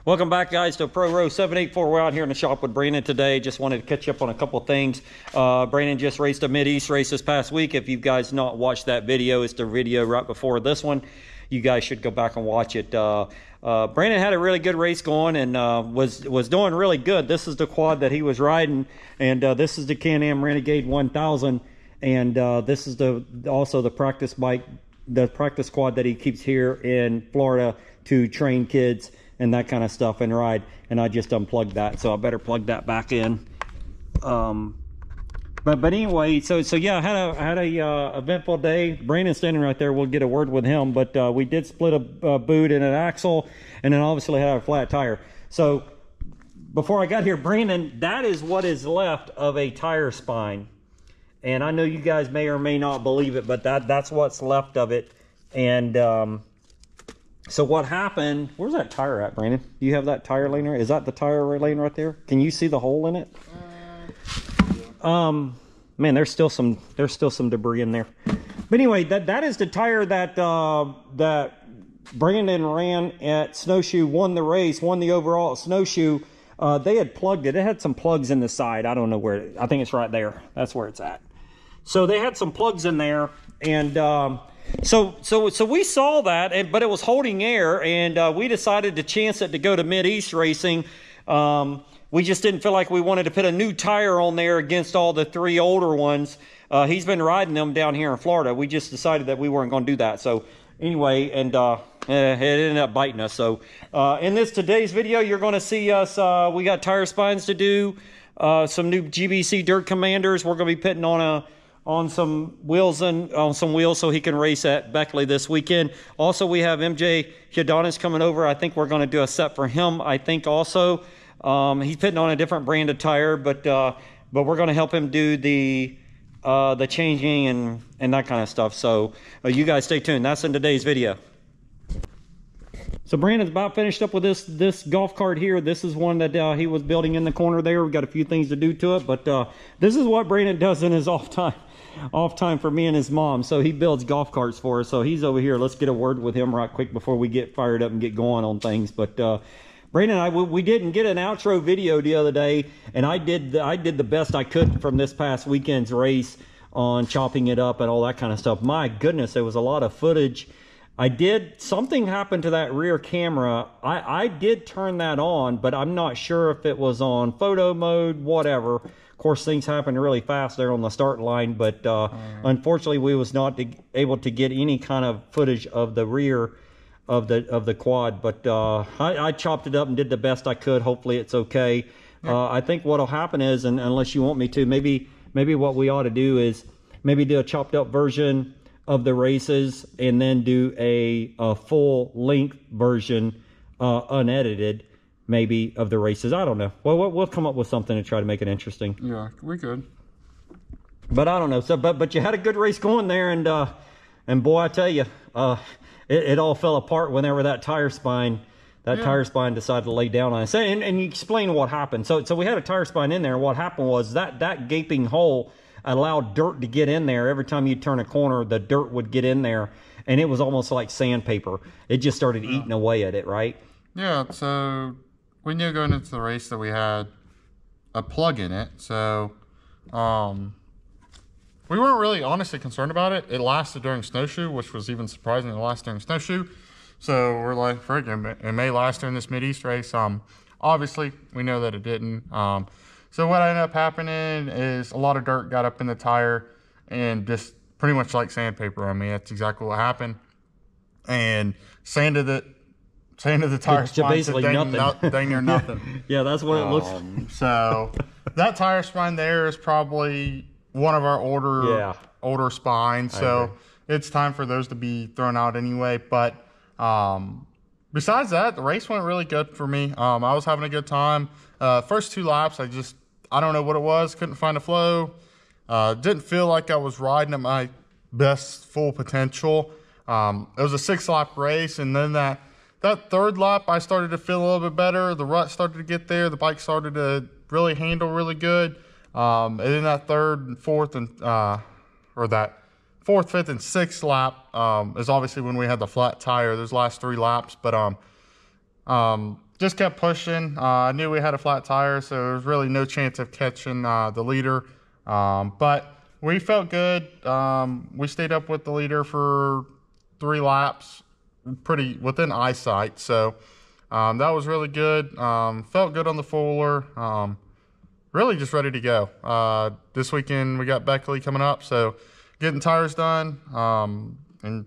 Welcome back, guys, to Pro Row 784. We're out here in the shop with Brandon today. Just wanted to catch up on a couple of things. Brandon just raced a Mid-East race this past week. If you guys not watched that video, it's the video right before this one. You guys should go back and watch it. Brandon had a really good race going and was doing really good. This is the quad that he was riding, and this is the Can-Am Renegade 1000, and this is also the practice bike, the practice quad that he keeps here in Florida to train kids and that kind of stuff and ride. And I just unplugged that, so I better plug that back in. But anyway, so yeah, I had a eventful day. Brandon's standing right there. We'll get a word with him, but we did split a boot and an axle, and then obviously had a flat tire. So before I got here, Brandon, that is what is left of a tire spine. And I know you guys may or may not believe it, but that's what's left of it. And so what happened, where's that tire at, Brandon? Do you have that tire lane right? Is that the tire lane right there? Can you see the hole in it? Man, there's still some debris in there. But anyway, that is the tire that that Brandon ran at Snowshoe, won the race, won the overall at Snowshoe. They had plugged it. It had some plugs in the side. I don't know where. I think it's right there. That's where it's at. So they had some plugs in there, and so we saw that, but it was holding air, and we decided to chance it to go to Mid-East racing. We just didn't feel like we wanted to put a new tire on there against all the three older ones. He's been riding them down here in Florida. We just decided that we weren't going to do that. So anyway, and it ended up biting us. So in today's video, you're going to see us. We got tire spines to do, some new GBC Dirt Commanders. We're going to be putting on some wheels so he can race at Beckley this weekend. Also, we have MJ Hyadonis coming over. I think we're going to do a set for him, I think, also. He's putting on a different brand of tire, but we're going to help him do the changing and that kind of stuff. So you guys stay tuned. That's in today's video. So Brandon's about finished up with this golf cart here. This is one that he was building in the corner there. We've got a few things to do to it, but this is what Brandon does in his off time for me and his mom. So he builds golf carts for us. So he's over here. Let's get a word with him right quick before we get fired up and get going on things. But Brandon and I, we didn't get an outro video the other day, and I did the best I could from this past weekend's race on chopping it up and all that kind of stuff. My goodness, there was a lot of footage. Something happened to that rear camera. I did turn that on, but I'm not sure if it was on photo mode, whatever. Of course, things happened really fast there on the start line, but unfortunately, we was not able to get any kind of footage of the rear of the quad. But I chopped it up and did the best I could. Hopefully, it's okay. I think what'll happen is, and unless you want me to, maybe what we ought to do is maybe do a chopped up version of the races and then do a full length version, unedited, maybe, of the races. I don't know. Well, we'll come up with something to try to make it interesting. Yeah, we could. But I don't know. So, but you had a good race going there, and boy, I tell you, it all fell apart whenever that tire spine decided to lay down on us. And you explain what happened. So we had a tire spine in there. What happened was that gaping hole allowed dirt to get in there. Every time you turn a corner, the dirt would get in there, and it was almost like sandpaper. It just started eating away at it, right? Yeah, so we knew going into the race that we had a plug in it, so we weren't really honestly concerned about it. It lasted during Snowshoe, which was even surprising. It lasted during Snowshoe, so we're like, frick, it may last during this Mid-East race. Obviously, we know that it didn't. So what ended up happening is a lot of dirt got up in the tire and just pretty much like sandpaper. I mean, that's exactly what happened. And sanded the tire spine basically to dang near nothing. Yeah, that's what it looks like. So that tire spine there is probably one of our older spines. So it's time for those to be thrown out anyway. But besides that, the race went really good for me. I was having a good time. First two laps, I don't know what it was. Couldn't find a flow. Didn't feel like I was riding at my best full potential. It was a 6-lap race, and then that third lap, I started to feel a little bit better. The rut started to get there. The bike started to really handle really good. And then that third and fourth and or that fourth, fifth, and sixth lap is obviously when we had the flat tire. Those last 3 laps, but just kept pushing. I knew we had a flat tire, so there was really no chance of catching the leader. But we felt good. We stayed up with the leader for 3 laps, pretty within eyesight. So that was really good. Felt good on the Fuller. Really just ready to go. This weekend we got Beckley coming up, so getting tires done and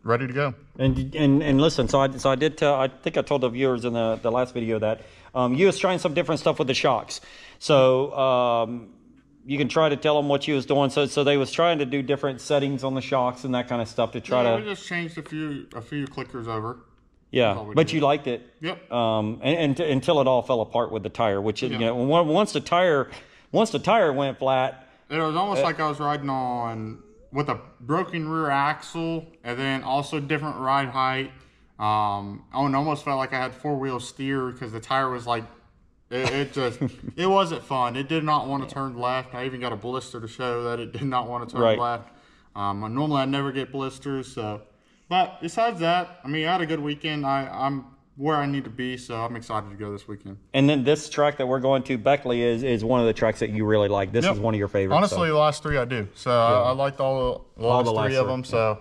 ready to go. And listen, so I did tell, I think I told the viewers in the last video that you was trying some different stuff with the shocks. So you can try to tell them what you was doing. So they was trying to do different settings on the shocks and that kind of stuff to try to. We just changed a few clickers over. Yeah, but you liked it. Yep. And until it all fell apart with the tire, which is, you know, once the tire went flat, it was almost like I was riding on with a broken rear axle and then also different ride height. It almost felt like I had 4-wheel steer because the tire was like, it wasn't fun. It did not want to turn left. I even got a blister to show that it did not want to turn left. Normally I never get blisters, so. But besides that, I mean, I had a good weekend. I'm where I need to be, so I'm excited to go this weekend. And then this track that we're going to, Beckley, is one of the tracks that you really like. This is one of your favorites. Honestly, the last 3 I do. So I liked all the last 3 of them. So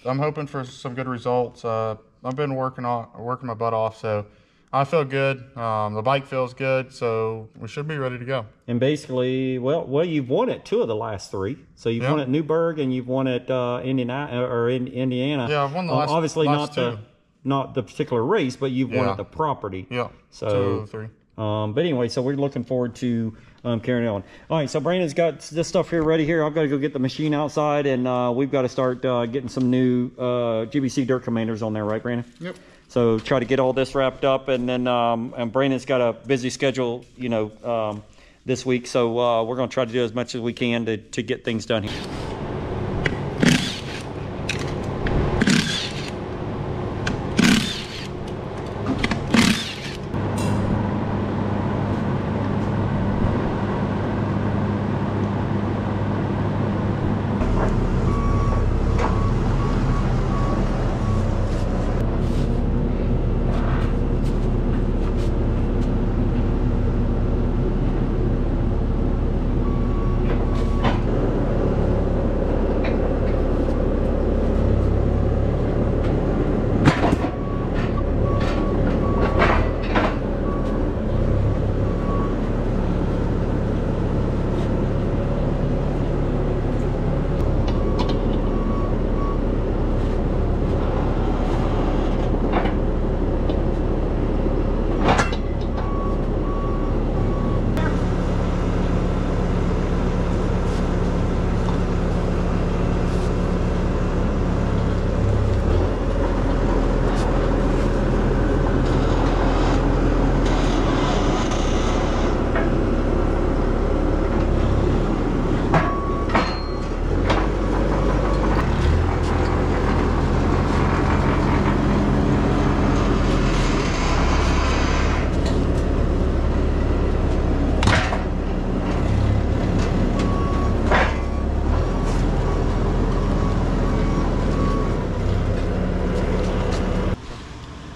I'm hoping for some good results. I've been working my butt off, so I feel good. The bike feels good, so we should be ready to go. And basically, well, you've won at 2 of the last 3. So you've won at Newburgh and you've won at Indiana. Yeah, I've won the last. Obviously, last not the particular race, but you've won at the property. Yeah. So 2 of the 3. But anyway, so we're looking forward to carrying on. All right, so Brandon's got this stuff here ready here. I've got to go get the machine outside, and we've got to start getting some new GBC Dirt Commanders on there, right, Brandon? Yep. So try to get all this wrapped up, and then and Brandon's got a busy schedule, you know, this week. So we're going to try to do as much as we can to get things done here.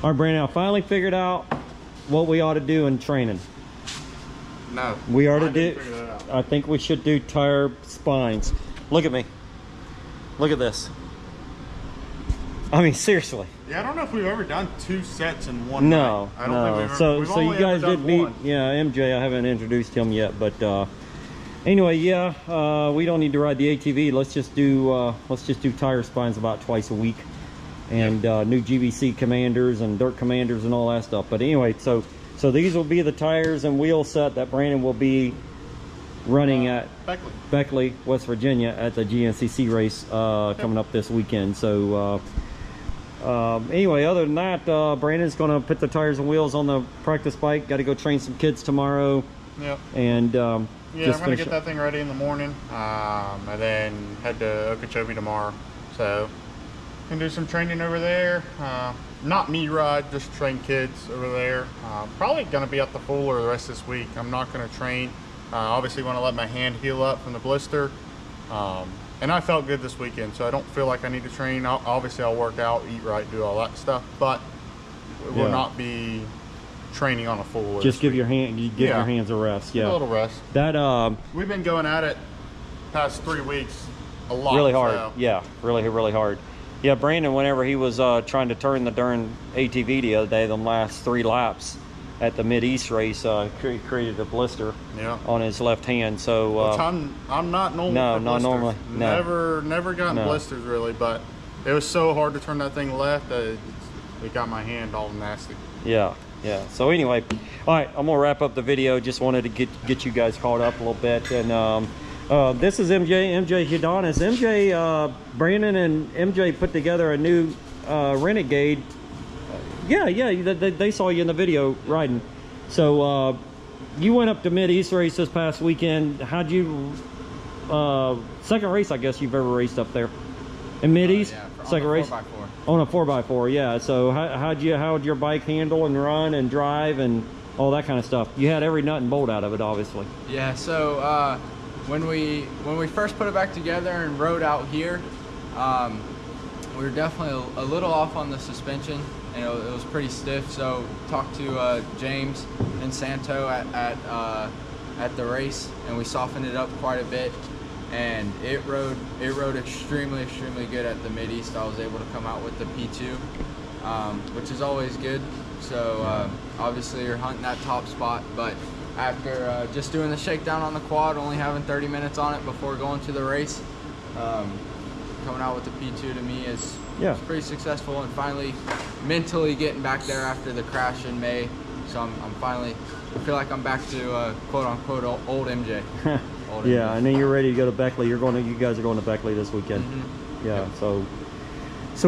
All right, Brandon, I finally figured out what we ought to do in training. No. We ought to do, I think we should do tire spines. Look at me. Look at this. I mean, seriously. Yeah, I don't know if we've ever done 2 sets in one No, night. I don't think we've ever, so you guys did meet, MJ, I haven't introduced him yet, but anyway, we don't need to ride the ATV. Let's just do tire spines about twice a week. And new GVC Commanders and Dirt Commanders and all that stuff. But anyway, so these will be the tires and wheel set that Brandon will be running at Beckley, West Virginia at the GNCC race coming up this weekend. So anyway, other than that, Brandon's going to put the tires and wheels on the practice bike. Got to go train some kids tomorrow. Yep. And yeah, I'm going to get that thing ready in the morning and then head to Okeechobee tomorrow. So can do some training over there. Not me ride, just train kids over there. Probably gonna be at the Fuller the rest of this week. I'm not gonna train. Obviously want to let my hand heal up from the blister. And I felt good this weekend, so I don't feel like I need to train. Obviously I'll work out, eat right, do all that stuff, but it will not be training on a full list. Just give your hands a rest. Yeah, a little rest. That we've been going at it past 3 weeks a lot. Really hard. So. Yeah, really hard. Yeah, Brandon, whenever he was trying to turn the darn ATV the other day, the last 3 laps at the Mid-East race, created a blister on his left hand. So I'm not normal. No, not normally. No. Never gotten blisters really, but it was so hard to turn that thing left that it got my hand all nasty. Yeah. So anyway, all right, I'm gonna wrap up the video. Just wanted to get you guys caught up a little bit. And this is MJ Hudonis. Brandon and MJ put together a new Renegade. They saw you in the video riding. So you went up to Mid-East race this past weekend. How'd you second race I guess you've ever raced up there in Mid-East? Second race 4x4. On a 4x4, yeah. So how'd your bike handle and run and drive and all that kind of stuff? You had every nut and bolt out of it, obviously. Yeah. So when we first put it back together and rode out here, we were definitely a little off on the suspension. It was pretty stiff. So talked to James and Santo at the race, and we softened it up quite a bit. And it rode extremely good at the Mid-East. I was able to come out with the P2, which is always good. So obviously you're hunting that top spot, but after just doing the shakedown on the quad, only having 30 minutes on it before going to the race, coming out with the P2 to me is pretty successful, and finally mentally getting back there after the crash in May. So I feel like I'm back to quote unquote old MJ. Yeah, and then you're ready to go to Beckley. You guys are going to Beckley this weekend. Yeah, so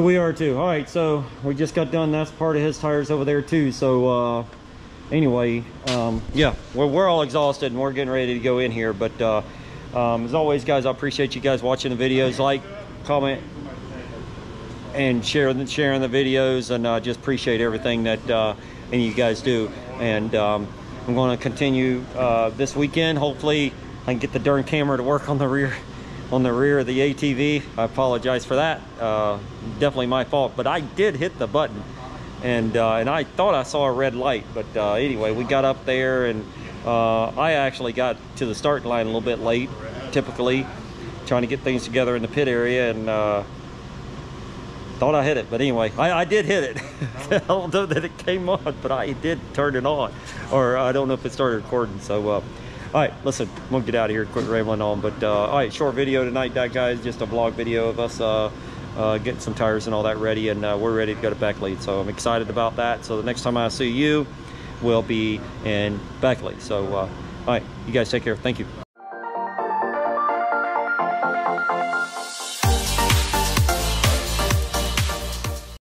we are too. All right, so we just got done. That's part of his tires over there too. So anyway, we're all exhausted and we're getting ready to go in here. But as always, guys, I appreciate you guys watching the videos. Like, comment, and sharing the videos, and just appreciate everything that any of you guys do. And I'm going to continue this weekend. Hopefully I can get the darn camera to work on the rear of the ATV. I apologize for that. Definitely my fault, but I did hit the button, and I thought I saw a red light. But anyway, we got up there, and I actually got to the starting line a little bit late, typically trying to get things together in the pit area, and thought I hit it. But anyway, I did hit it. I don't know that it came on, but I did turn it on, or I don't know if it started recording. So all right, listen, I'm gonna get out of here, quit rambling on. But all right, short video tonight, guys. Just a vlog video of us getting some tires and all that ready, and we're ready to go to Beckley. So I'm excited about that. So the next time I see you will be in Beckley. So all right, you guys take care. Thank you.